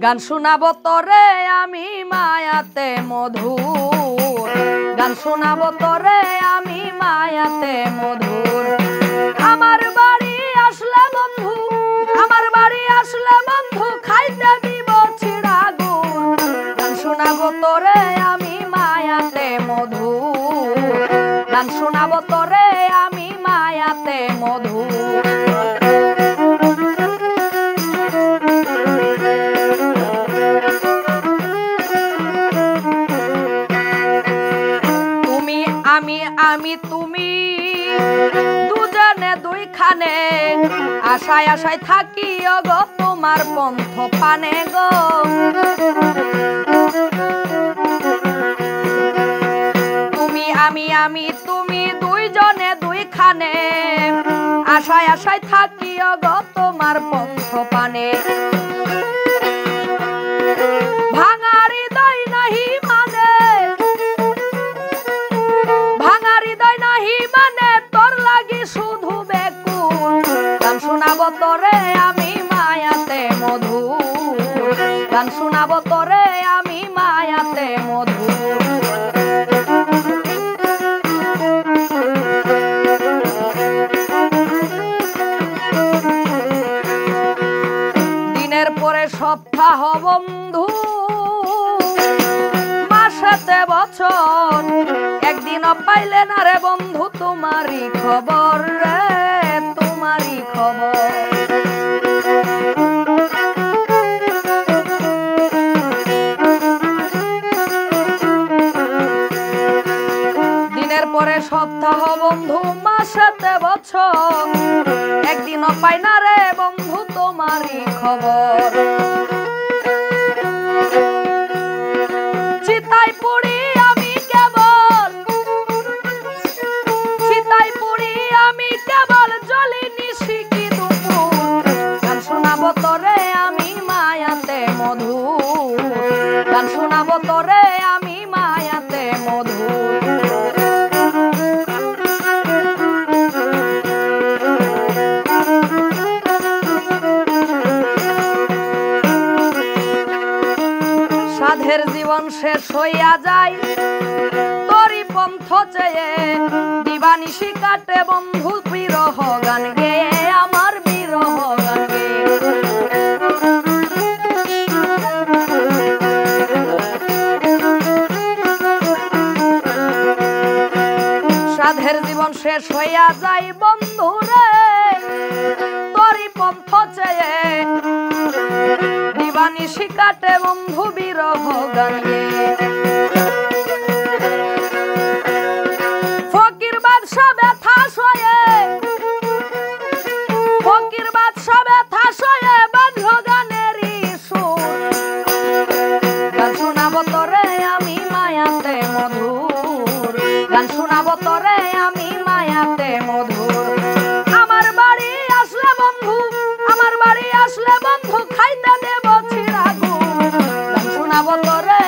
গান শোনাবো তোরে আমি মায়াতে মধুর, গান শোনাবো তোরে আমি মায়াতে মধুর। আমার বাড়ি আসলে বন্ধু, আমার বাড়ি আসলে বন্ধু খাইতে দিব ছিড়া গুড়। গান শোনাবো তোরে আমি মায়াতে মধুর, গান শোনাবো তোরে আমি মায়াতে মধুর। আমি তুমি দুজনে দুইখানে, আশায় আশায় থাকি গো তোমার পন্থ পানে গো। তুমি আমি তুমি দুইজনে দুইখানে, আশায় আশায় থাকি গো তোমার পন্থ পানে। ভাঙা হৃদয় নাহি মানে, ভাঙা হৃদয় নাহি মানে তোর লাগি শুধু বেকুল। গান শোনাবো তোরে আমি মায়াতে মধুর, গান শোনাবো তোরে আমি মায়াতে মধুর। দিনের পরে সপ্তাহ বন্ধু, মাসেতে বছর, একদিনও পাইলে না রে বন্ধু তোমারই খবর রে, তোমারই খবর। দিনের পরে সপ্তাহ বন্ধু, মাসেতে বছর, একদিনও পাই না রে বন্ধু তোমারই খবর। চিতাই পুড়ি আমি কেবল, চিতাই পুড়ি আমি কেবল জ্বলি নিশিকি দুপুর। গান শোনাবো তোরে আমি মায়াতে মধুর, গান শোনাবো তোরে আমি মায়াতে মধুর। সাধের জীবন শেষ হইয়া যায় তোরই পন্থ চেয়ে, দিবানিশি কাটে বন্ধু বিরহ গান গেয়ে, আমার বিরহ গান গেয়ে। সাধের জীবন শেষ হইয়া যায় বন্ধু রে তোরই পন্থ চেয়ে, দিবানিশি কাটে বন্ধু বিরহ গান গেয়ে। ফকির বাদশা ব্যথা সয়ে, ফকির বাদশা ব্যথা সয়ে বাঁধল গানেরই সুর। গান শোনাবো তোরে আমি মায়াতে মধুর, গান শোনাবো তোরে আমি মায়াতে মধুর। আমার বাড়ি আসলে বন্ধু, আমার বাড়ি আসলে বন্ধু খাইতে দেব ছিড়া গুড়। গান শোনাবো তোরে